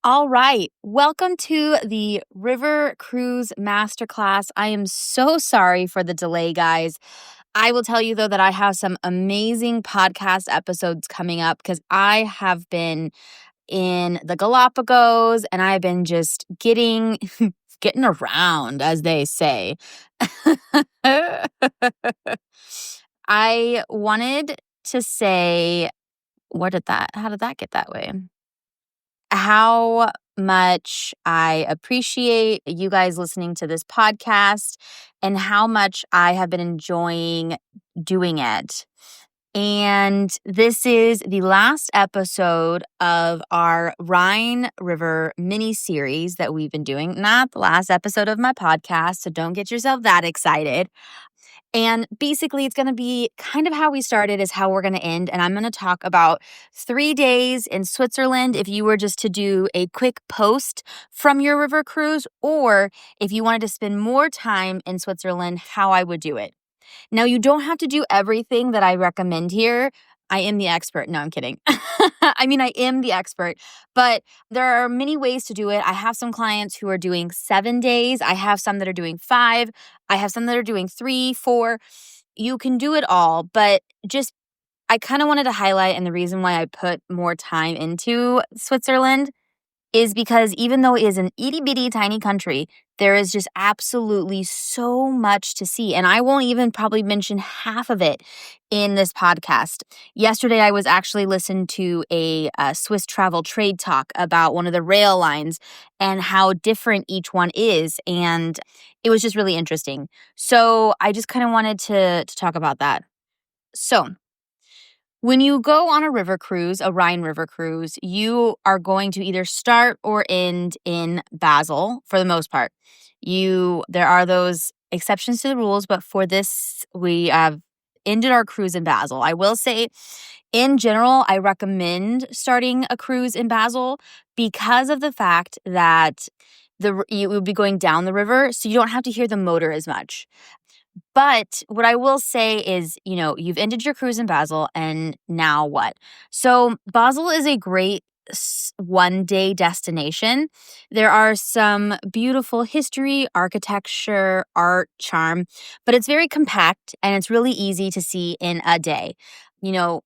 All right. Welcome to the River Cruise Masterclass. I am so sorry for the delay, guys. I will tell you, though, that I have some amazing podcast episodes coming up because I have been in the Galapagos and I've been just getting around, as they say. I wanted to say, how did that get that way? How much I appreciate you guys listening to this podcast and how much I have been enjoying doing it. And this is the last episode of our Rhine River mini series that we've been doing. Not the last episode of my podcast, so don't get yourself that excited. And basically, it's going to be kind of how we started is how we're going to end. And I'm going to talk about 3 days in Switzerland if you were just to do a quick post from your river cruise, or if you wanted to spend more time in Switzerland, how I would do it. Now, you don't have to do everything that I recommend here. I am the expert. No, I'm kidding. I am the expert, but there are many ways to do it. I have some clients who are doing 7 days. I have some that are doing 5. I have some that are doing 3, 4. You can do it all, but I kind of wanted to highlight, and the reason why I put more time into Switzerland is because even though it is an itty bitty tiny country, there is just absolutely so much to see. And I won't even probably mention half of it in this podcast. Yesterday, I was actually listening to a Swiss travel trade talk about one of the rail lines and how different each one is. And it was just really interesting. So I just kind of wanted to talk about that. So when you go on a river cruise, a Rhine River cruise, you are going to either start or end in Basel for the most part. There are those exceptions to the rules, but for this, we have ended our cruise in Basel. I will say, in general, I recommend starting a cruise in Basel because of the fact that you would be going down the river, so you don't have to hear the motor as much. But what I will say is, you've ended your cruise in Basel, and now what? So Basel is a great one-day destination. There are some beautiful history, architecture, art, charm, but it's very compact and it's really easy to see in a day.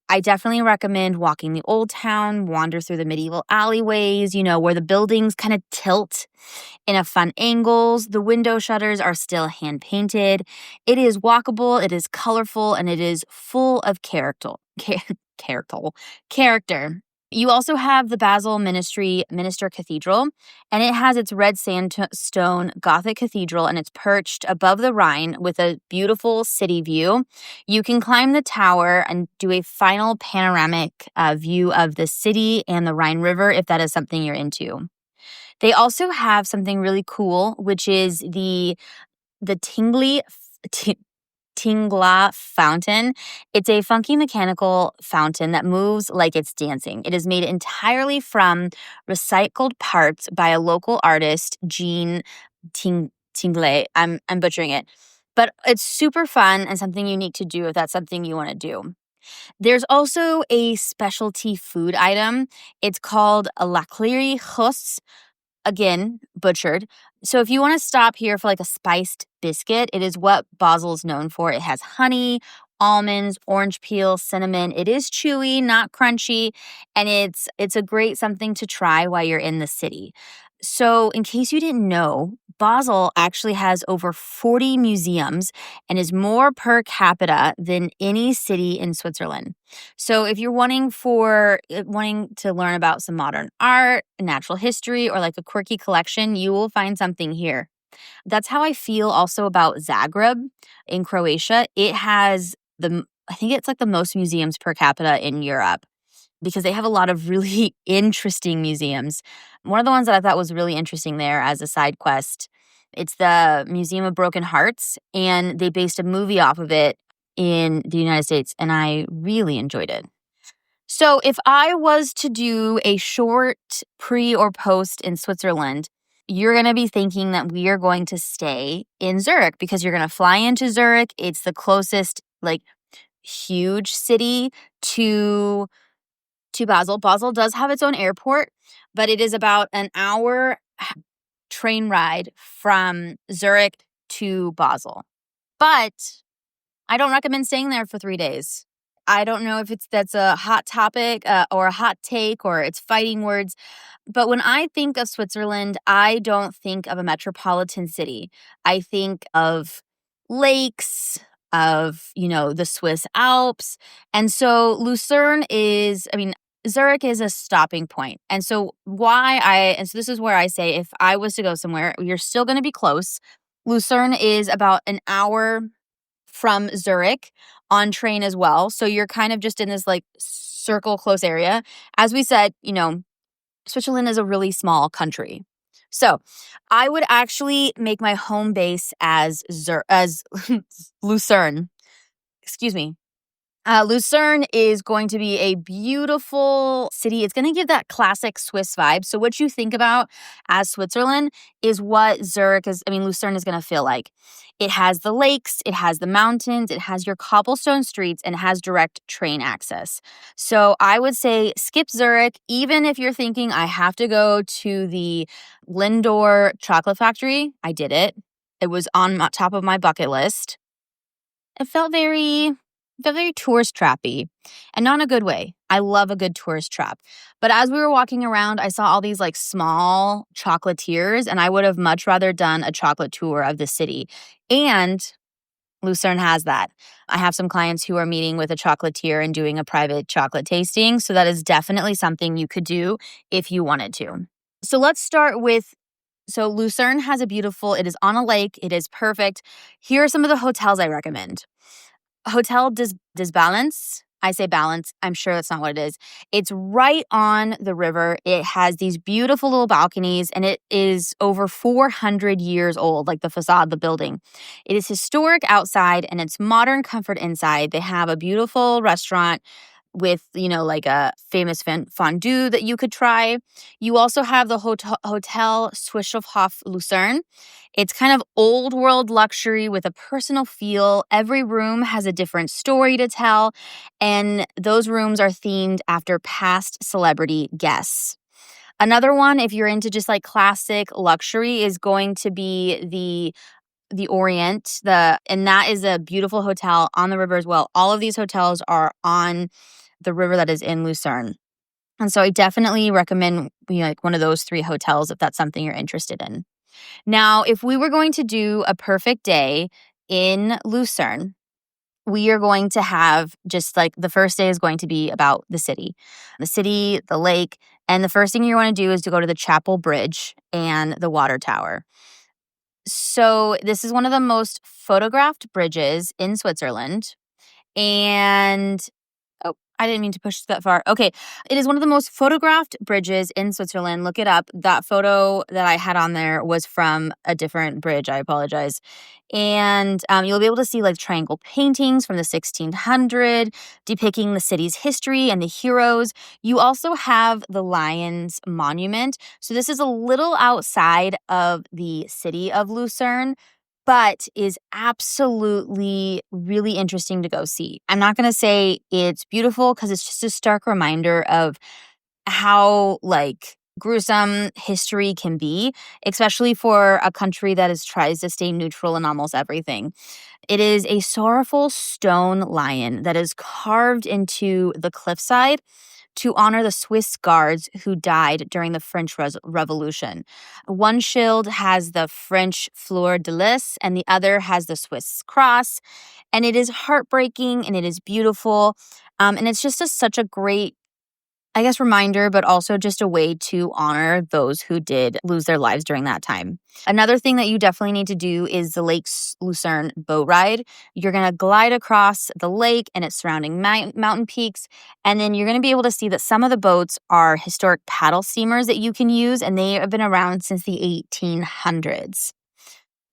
I definitely recommend walking the old town, wander through the medieval alleyways, where the buildings kind of tilt in a fun angles. The window shutters are still hand painted. It is walkable, it is colorful, and it is full of character. Character. You also have the Basel Minster Cathedral, and it has its red sandstone Gothic cathedral, and it's perched above the Rhine with a beautiful city view. You can climb the tower and do a final panoramic view of the city and the Rhine River if that is something you're into. They also have something really cool, which is the Tingla fountain. It's a funky mechanical fountain that moves like it's dancing. It is made entirely from recycled parts by a local artist, Jean Tingle. I'm butchering it. But it's super fun and something unique to do if that's something you want to do. There's also a specialty food item. It's called a Laclerie Huss. Again, butchered. So if you want to stop here for like a spiced biscuit, it is what Basel's known for. It has honey, almonds, orange peel, cinnamon. It is chewy, not crunchy, and it's a great something to try while you're in the city. So in case you didn't know, Basel actually has over 40 museums and is more per capita than any city in Switzerland. So if you're wanting to learn about some modern art, natural history, or like a quirky collection, you will find something here. That's how I feel also about Zagreb in Croatia. It has I think it's like the most museums per capita in Europe, because they have a lot of really interesting museums. One of the ones that I thought was really interesting there as a side quest, it's the Museum of Broken Hearts, and they based a movie off of it in the United States, and I really enjoyed it. So if I was to do a short pre or post in Switzerland, you're going to be thinking that we are going to stay in Zurich because you're going to fly into Zurich. It's the closest, huge city to to Basel. Basel does have its own airport, but it is about an hour train ride from Zurich to Basel. But I don't recommend staying there for 3 days. I don't know if that's a hot topic or a hot take or it's fighting words. But when I think of Switzerland, I don't think of a metropolitan city. I think of lakes, of, the Swiss Alps. And so Zurich is a stopping point. And so this is where I say if I was to go somewhere, you're still going to be close. Lucerne is about an hour from Zurich on train as well. So you're kind of just in this like circle close area. As we said, Switzerland is a really small country. So I would actually make my home base as Lucerne. Excuse me. Lucerne is going to be a beautiful city. It's going to give that classic Swiss vibe. So what you think about as Switzerland is what Lucerne is going to feel like. It has the lakes, it has the mountains, it has your cobblestone streets, and it has direct train access. So I would say skip Zurich, even if you're thinking I have to go to the Lindor chocolate factory. I did it. It was on top of my bucket list. It felt very tourist trappy, and not in a good way. I love a good tourist trap. But as we were walking around, I saw all these like small chocolatiers, and I would have much rather done a chocolate tour of the city. And Lucerne has that. I have some clients who are meeting with a chocolatier and doing a private chocolate tasting. So that is definitely something you could do if you wanted to. So let's start with Lucerne has it is on a lake. It is perfect. Here are some of the hotels I recommend. Hotel des Balance. I say Balance. I'm sure that's not what it is. It's right on the river. It has these beautiful little balconies, and it is over 400 years old, like the facade, the building. It is historic outside, and it's modern comfort inside. They have a beautiful restaurant with, like a famous fondue that you could try. You also have the Hotel Swischhof Lucerne. It's kind of old world luxury with a personal feel. Every room has a different story to tell, and those rooms are themed after past celebrity guests. Another one, if you're into just like classic luxury, is going to be the Orient, and that is a beautiful hotel on the river as well. All of these hotels are on the river that is in Lucerne. And so I definitely recommend like one of those 3 hotels if that's something you're interested in. Now, if we were going to do a perfect day in Lucerne, we are going to have just like the first day is going to be about the city, the lake. And the first thing you want to do is to go to the Chapel Bridge and the water tower. So this is one of the most photographed bridges in Switzerland. And I didn't mean to push that far. Okay. It is one of the most photographed bridges in Switzerland. Look it up. That photo that I had on there was from a different bridge. I apologize. And you'll be able to see like triangle paintings from the 1600 depicting the city's history and the heroes. You also have the Lions Monument. So this is a little outside of the city of Lucerne, but is absolutely really interesting to go see. I'm not going to say it's beautiful because it's just a stark reminder of how like gruesome history can be, especially for a country that tries to stay neutral in almost everything. It is a sorrowful stone lion that is carved into the cliffside to honor the Swiss guards who died during the French Revolution. One shield has the French fleur de lis, and the other has the Swiss cross. And it is heartbreaking, and it is beautiful. And it's just such a great, reminder, but also just a way to honor those who did lose their lives during that time. Another thing that you definitely need to do is the Lake Lucerne boat ride. You're going to glide across the lake and its surrounding mountain peaks, and then you're going to be able to see that some of the boats are historic paddle steamers that you can use, and they have been around since the 1800s.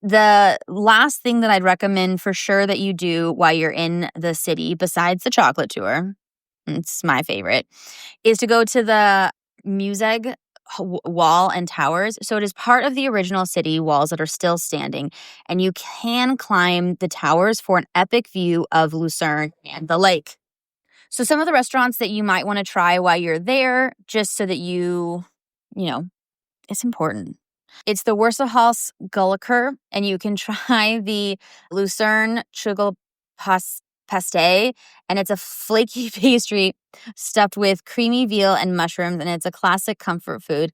The last thing that I'd recommend for sure that you do while you're in the city, besides the chocolate tour, it's my favorite, is to go to the Museg wall and towers. So it is part of the original city walls that are still standing, and you can climb the towers for an epic view of Lucerne and the lake. So some of the restaurants that you might want to try while you're there, just so that you know, it's important. It's the Wurstelhaus Gulliker, and you can try the Lucerne Paste, and it's a flaky pastry stuffed with creamy veal and mushrooms, and it's a classic comfort food.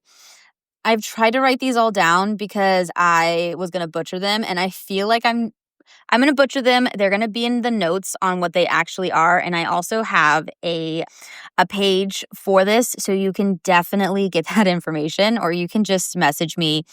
I've tried to write these all down because I was going to butcher them, and I feel like I'm going to butcher them. They're going to be in the notes on what they actually are, and I also have a page for this, so you can definitely get that information, or you can just message me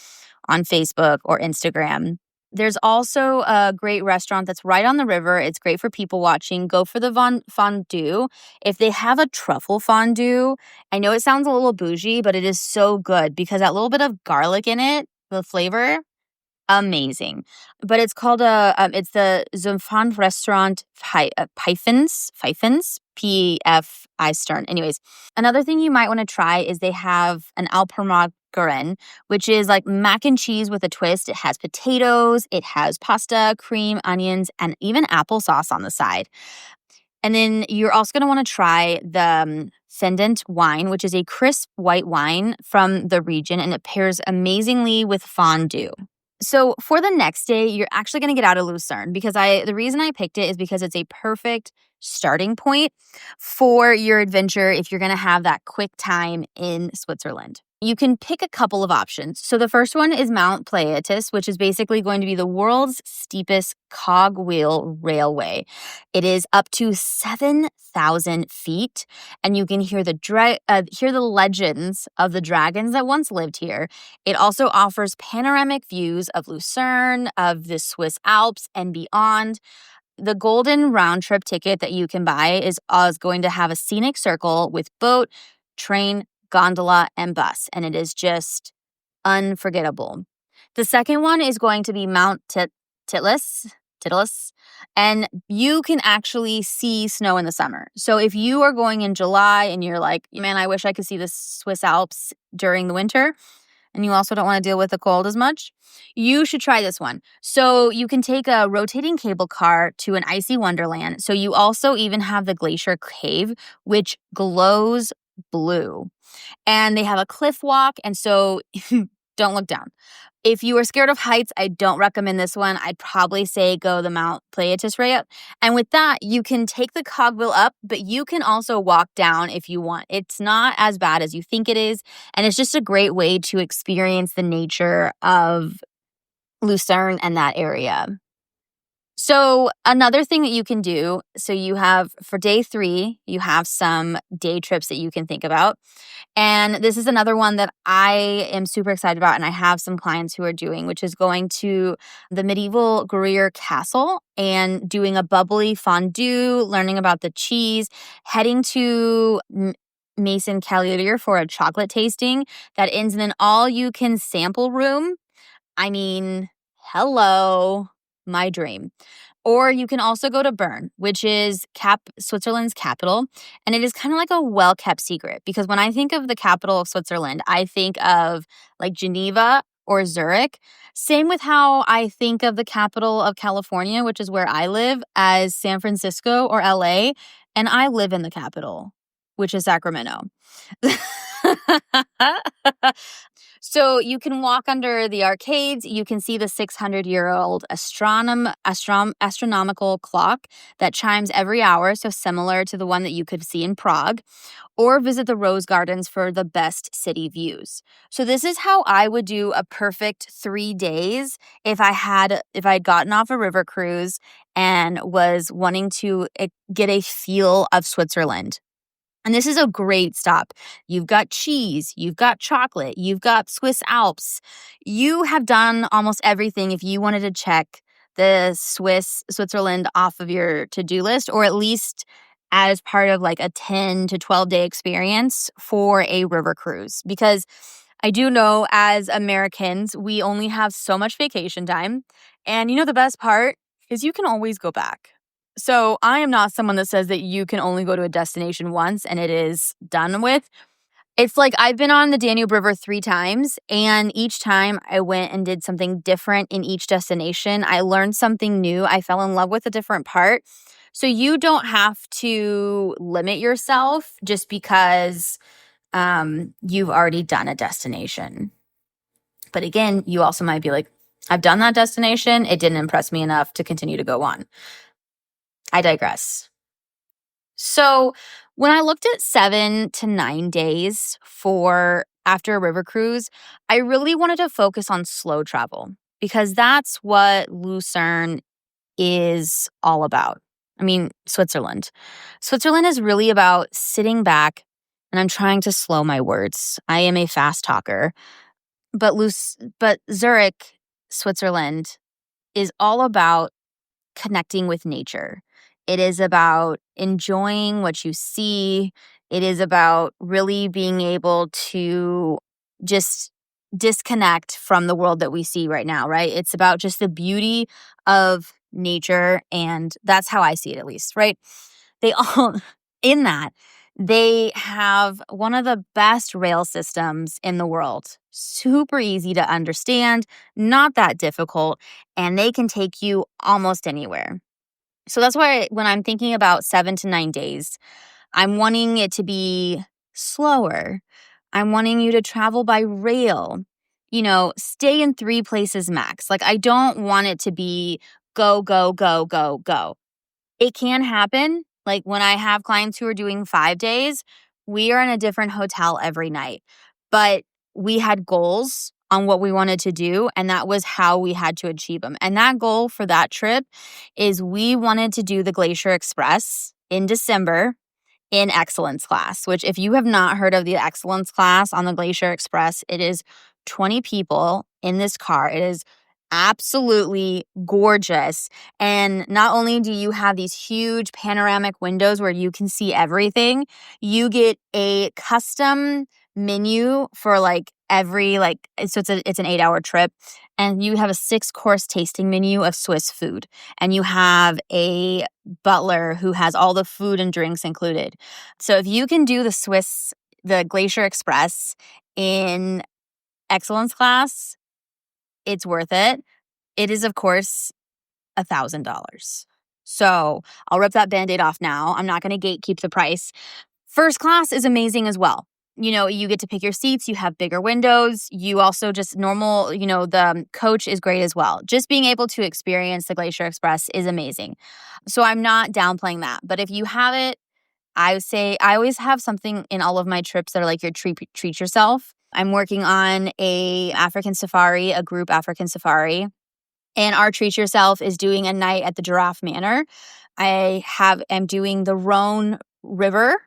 on Facebook or Instagram. There's also a great restaurant that's right on the river. It's great for people watching. Go for the fondue. If they have a truffle fondue, I know it sounds a little bougie, but it is so good because that little bit of garlic in it, the flavor, amazing. But it's called it's the Zermatt restaurant Pfeifens, P-F-I Stern. Anyways, another thing you might want to try is they have an Alpermargaren, which is like mac and cheese with a twist. It has potatoes, it has pasta, cream, onions, and even applesauce on the side. And then you're also going to want to try the fondant wine, which is a crisp white wine from the region, and it pairs amazingly with fondue. So for the next day, you're actually going to get out of Lucerne because the reason I picked it is because it's a perfect starting point for your adventure if you're going to have that quick time in Switzerland. You can pick a couple of options. So the first one is Mount Pilatus, which is basically going to be the world's steepest cogwheel railway. It is up to 7,000 feet, and you can hear the legends of the dragons that once lived here. It also offers panoramic views of Lucerne, of the Swiss Alps, and beyond. The golden round trip ticket that you can buy is going to have a scenic circle with boat, train, gondola, and bus, and it is just unforgettable. The second one is going to be Mount Titlis, and you can actually see snow in the summer. So if you are going in July and you're like, man, I wish I could see the Swiss Alps during the winter, and you also don't want to deal with the cold as much, you should try this one. So you can take a rotating cable car to an icy wonderland. So you also even have the glacier cave, which glows blue. And they have a cliff walk, and so don't look down. If you are scared of heights, I don't recommend this one. I'd probably say go the Mount Pilatus route. And with that, you can take the cogwheel up, but you can also walk down if you want. It's not as bad as you think it is, and it's just a great way to experience the nature of Lucerne and that area. So another thing that you can do, so you have, for day 3, you have some day trips that you can think about. And this is another one that I am super excited about, and I have some clients who are doing, which is going to the medieval Gruyere Castle and doing a bubbly fondue, learning about the cheese, heading to Mason Calier for a chocolate tasting that ends in an all-you-can sample room. I mean, hello, my dream. Or you can also go to Bern, which is Switzerland's capital. And it is kind of like a well-kept secret because when I think of the capital of Switzerland, I think of like Geneva or Zurich. Same with how I think of the capital of California, which is where I live, as San Francisco or LA. And I live in the capital, which is Sacramento. So you can walk under the arcades. You can see the 600-year-old astronomical clock that chimes every hour, so similar to the one that you could see in Prague, or visit the rose gardens for the best city views. So this is how I would do a perfect 3 days if I'd gotten off a river cruise and was wanting to get a feel of Switzerland. And this is a great stop. You've got cheese, you've got chocolate, you've got Swiss Alps. You have done almost everything if you wanted to check the Switzerland off of your to-do list, or at least as part of like a 10 to 12 day experience for a river cruise. Because I do know as Americans, we only have so much vacation time. And the best part is you can always go back. So I am not someone that says that you can only go to a destination once and it is done with. It's like I've been on the Danube River 3 times, and each time I went and did something different in each destination. I learned something new. I fell in love with a different part. So you don't have to limit yourself just because you've already done a destination. But again, you also might be like, I've done that destination. It didn't impress me enough to continue to go on. I digress. So when I looked at 7 to 9 days for after a river cruise, I really wanted to focus on slow travel because that's what Lucerne is all about. I mean, Switzerland. Switzerland is really about sitting back, and I'm trying to slow my words. I am a fast talker. But Zurich, Switzerland is all about connecting with nature. It is about enjoying what you see. It is about really being able to just disconnect from the world that we see right now, right? It's about just the beauty of nature. And that's how I see it, at least, right? They all, in that, they have one of the best rail systems in the world. Super easy to understand, not that difficult, and they can take you almost anywhere. So that's why when I'm thinking about 7 to 9 days, I'm wanting it to be slower. I'm wanting you to travel by rail. Stay in 3 places max. Like, I don't want it to be go, go, go, go, go. It can happen. Like, when I have clients who are doing 5 days, we are in a different hotel every night. But we had goals on what we wanted to do, and that was how we had to achieve them. And that goal for that trip is we wanted to do the Glacier Express in December in Excellence class, which, if you have not heard of the Excellence class on the Glacier Express, it is 20 people in this car. It is absolutely gorgeous. And not only do you have these huge panoramic windows where you can see everything, you get a custom menu for every so it's an 8-hour trip, and you have a 6-course tasting menu of Swiss food, and you have a butler who has all the food and drinks included. So if you can do the Glacier Express in Excellence class, it's worth it. It is, of course, $1,000. So I'll rip that Band-Aid off now. I'm not going to gatekeep the price. First class is amazing as well. You get to pick your seats. You have bigger windows. You also just the coach is great as well. Just being able to experience the Glacier Express is amazing. So I'm not downplaying that. But if you have it, I would say I always have something in all of my trips that are like your treat yourself. I'm working on a group African safari. And our treat yourself is doing a night at the Giraffe Manor. I'm doing the Rhine River,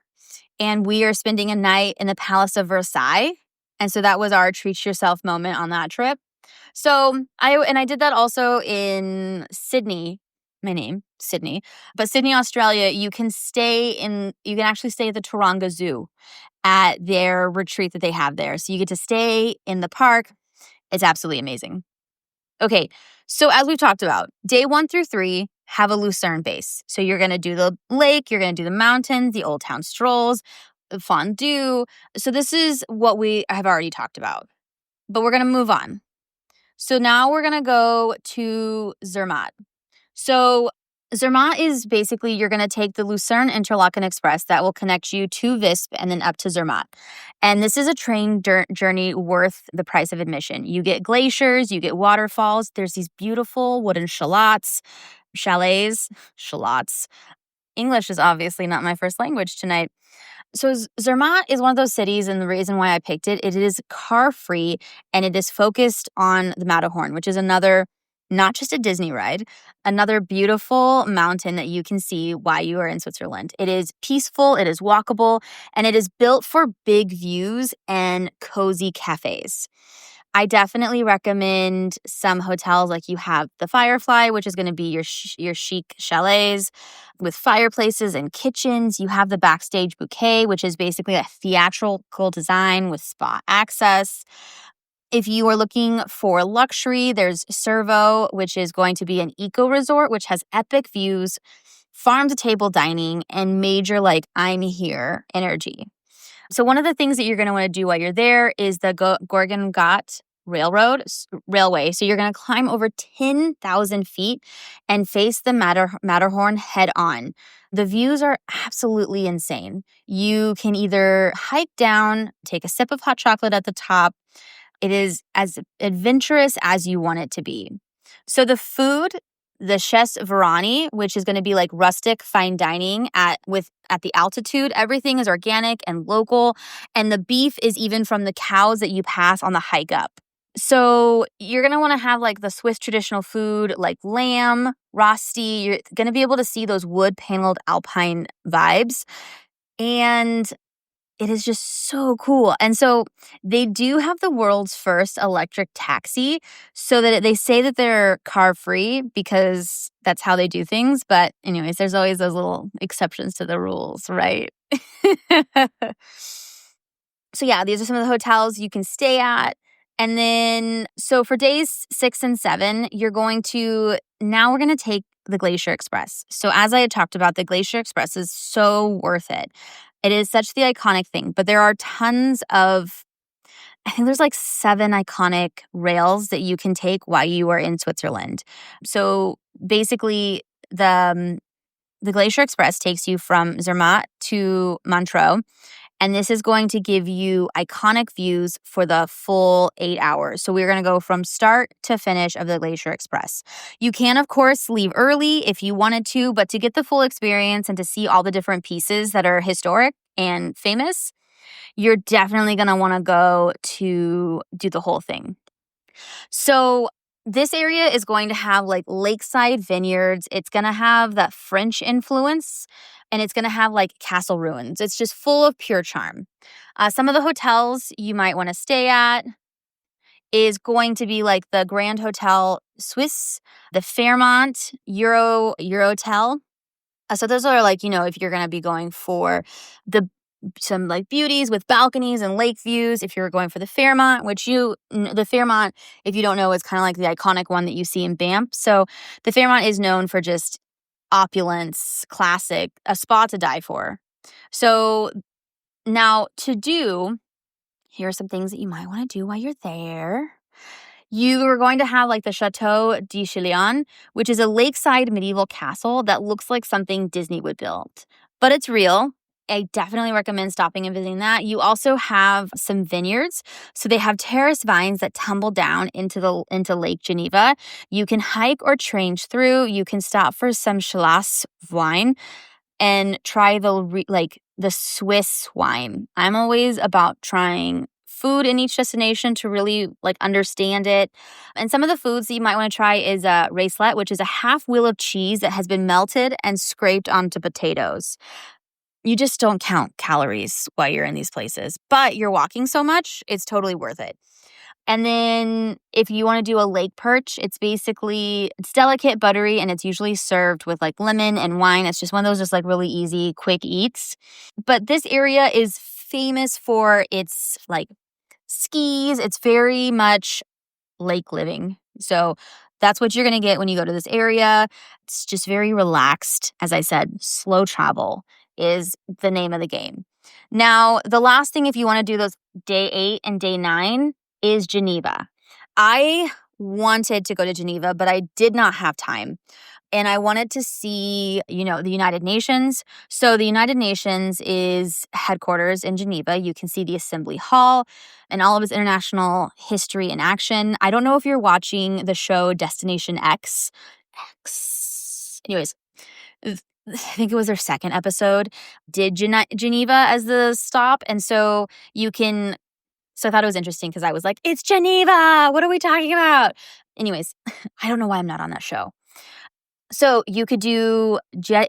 and we are spending a night in the Palace of Versailles. And so that was our treat yourself moment on that trip. So I did that also in Sydney. My name, Sydney. But Sydney, Australia, you can actually stay at the Taronga Zoo at their retreat that they have there. So you get to stay in the park. It's absolutely amazing. Okay, so as we've talked about, day 1 through 3 have a Lucerne base. So you're going to do the lake, you're going to do the mountains, the old town strolls, the fondue. So this is what we have already talked about. But we're going to move on. So now we're going to go to Zermatt. So Zermatt is basically, you're going to take the Lucerne Interlaken Express that will connect you to Visp and then up to Zermatt. And this is a train journey worth the price of admission. You get glaciers, you get waterfalls. There's these beautiful wooden chalets. English is obviously not my first language tonight. So Zermatt is one of those cities, and the reason why I picked it is car-free, and it is focused on the Matterhorn, which is another, not just a Disney ride, another beautiful mountain that you can see while you are in Switzerland. It is peaceful, it is walkable, and it is built for big views and cozy cafes. I definitely recommend some hotels, like you have the Firefly, which is going to be your chic chalets with fireplaces and kitchens. You have the Backstage Bouquet, which is basically a theatrical design with spa access. If you are looking for luxury, there's Servo, which is going to be an eco resort, which has epic views, farm-to-table dining, and major, I'm here energy. So one of the things that you're going to want to do while you're there is the Gorgen Ghat railway. So you're going to climb over 10,000 feet and face the Matterhorn head on. The views are absolutely insane. You can either hike down, take a sip of hot chocolate at the top. It is as adventurous as you want it to be. So the food, the chef's Verani, which is going to be like rustic fine dining at the altitude, everything is organic and local, and the beef is even from the cows that you pass on the hike up. So you're going to want to have like the Swiss traditional food like lamb, rosti. You're going to be able to see those wood paneled alpine vibes. And it is just so cool. And so they do have the world's first electric taxi, so that they say that they're car free because that's how they do things. But anyways, there's always those little exceptions to the rules, right? So yeah, these are some of the hotels you can stay at. And then, so for days 6 and 7, we're going to take the Glacier Express. So as I had talked about, the Glacier Express is so worth it. It is such the iconic thing, but there are tons of, I think there's like 7 iconic rails that you can take while you are in Switzerland. So basically, the Glacier Express takes you from Zermatt to Montreux. And this is going to give you iconic views for the full 8 hours. So we're going to go from start to finish of the Glacier Express. You can, of course, leave early if you wanted to, but to get the full experience and to see all the different pieces that are historic and famous, you're definitely going to want to go to do the whole thing. So this area is going to have like lakeside vineyards. It's going to have that French influence, and it's going to have like castle ruins. It's just full of pure charm. Some of the hotels you might want to stay at is going to be like the Grand Hotel Suisse, the Fairmont Eurotel. So those are like, if you're going to be going for some like beauties with balconies and lake views. If you're going for the Fairmont, the Fairmont, if you don't know, is kind of like the iconic one that you see in Banff. So the Fairmont is known for just opulence, classic, a spa to die for. So now here are some things that you might want to do while you're there. You are going to have like the Chateau de Chillon, which is a lakeside medieval castle that looks like something Disney would build, but it's real. I definitely recommend stopping and visiting that. You also have some vineyards. So they have terrace vines that tumble down into Lake Geneva. You can hike or train through. You can stop for some Schloss wine and try the Swiss wine. I'm always about trying food in each destination to really like understand it. And some of the foods that you might want to try is a raclette, which is a half wheel of cheese that has been melted and scraped onto potatoes. You just don't count calories while you're in these places, but you're walking so much, it's totally worth it. And then if you want to do a lake perch, it's delicate, buttery, and it's usually served with like lemon and wine. It's just one of those just like really easy, quick eats. But this area is famous for its like skis. It's very much lake living. So that's what you're going to get when you go to this area. It's just very relaxed. As I said, slow travel is the name of the game. Now, the last thing, if you want to do those day 8 and day 9, is Geneva. I wanted to go to Geneva, but I did not have time. And I wanted to see, the United Nations. So the United Nations is headquarters in Geneva. You can see the Assembly Hall and all of its international history in action. I don't know if you're watching the show Destination X. Anyways, I think it was their second episode, did Geneva as the stop. And so I thought it was interesting because I was like, it's Geneva. What are we talking about? Anyways, I don't know why I'm not on that show. So you could do Jet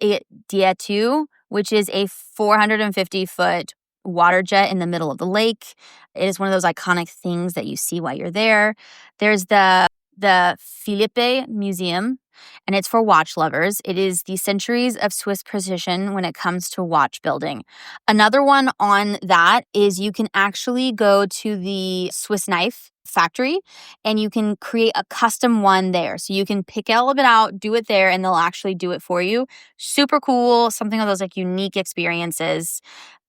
2, which is a 450-foot water jet in the middle of the lake. It is one of those iconic things that you see while you're there. There's the Philippe Museum, and it's for watch lovers. It is the centuries of Swiss precision when it comes to watch building. Another one on that is you can actually go to the Swiss knife factory and you can create a custom one there. So you can pick all of it out, do it there, and they'll actually do it for you. Super cool. Something of those like unique experiences.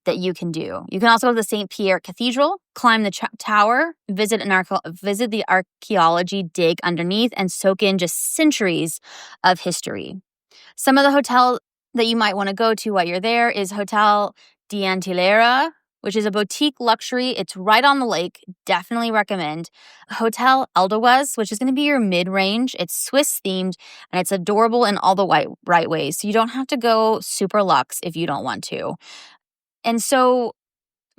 that you can do. You can also go to the St. Pierre Cathedral, climb the tower, visit the archaeology dig underneath, and soak in just centuries of history. Some of the hotel that you might want to go to while you're there is Hotel d'Antilera, which is a boutique luxury. It's right on the lake. Definitely recommend. Hotel Edelweiss, which is going to be your mid-range. It's Swiss-themed, and it's adorable in all the right ways. So you don't have to go super luxe if you don't want to. And so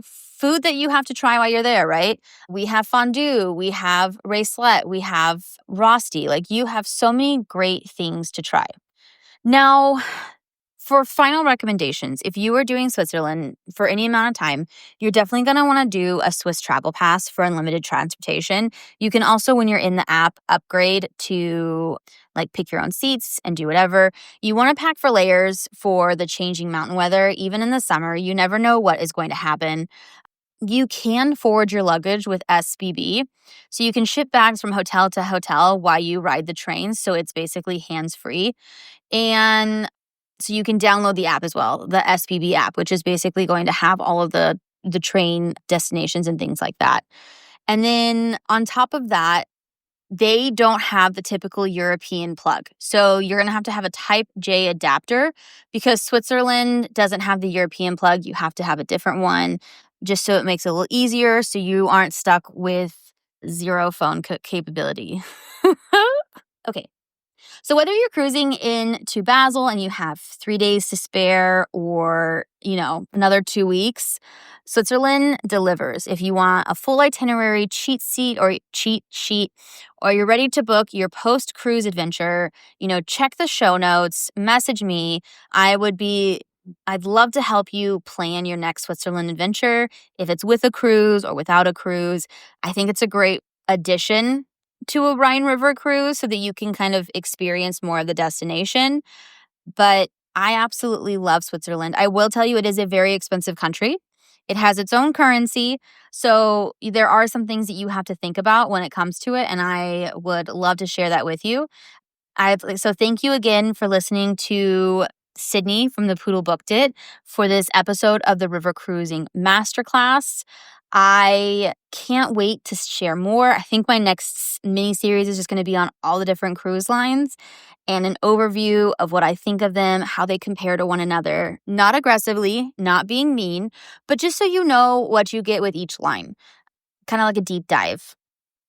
food that you have to try while you're there, right? We have fondue, we have raclette, we have rosti. Like, you have so many great things to try. Now, for final recommendations, if you are doing Switzerland for any amount of time, you're definitely going to want to do a Swiss travel pass for unlimited transportation. You can also, when you're in the app, upgrade to like pick your own seats and do whatever. You want to pack for layers for the changing mountain weather. Even in the summer, you never know what is going to happen. You can forward your luggage with SBB. So you can ship bags from hotel to hotel while you ride the train. So it's basically hands-free. And so you can download the app as well, the SBB app, which is basically going to have all of the train destinations and things like that. And then on top of that, they don't have the typical European plug. So you're going to have a Type J adapter because Switzerland doesn't have the European plug. You have to have a different one just so it makes it a little easier so you aren't stuck with zero phone capability. Okay. So whether you're cruising into Basel and you have 3 days to spare or, another 2 weeks, Switzerland delivers. If you want a full itinerary cheat sheet or you're ready to book your post-cruise adventure, check the show notes, message me. I'd love to help you plan your next Switzerland adventure, if it's with a cruise or without a cruise. I think it's a great addition to a Rhine River cruise so that you can kind of experience more of the destination. But I absolutely love Switzerland. I will tell you, it is a very expensive country. It has its own currency. So there are some things that you have to think about when it comes to it. And I would love to share that with you. So thank you again for listening to Sydney from The Poodle Booked It for this episode of the River Cruising Masterclass. I can't wait to share more. I think my next mini-series is just going to be on all the different cruise lines and an overview of what I think of them, how they compare to one another. Not aggressively, not being mean, but just so you know what you get with each line. Kind of like a deep dive.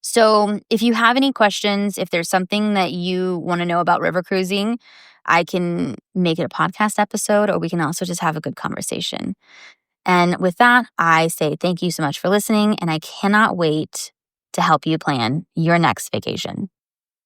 So if you have any questions, if there's something that you want to know about river cruising, I can make it a podcast episode, or we can also just have a good conversation. And with that, I say thank you so much for listening, and I cannot wait to help you plan your next vacation.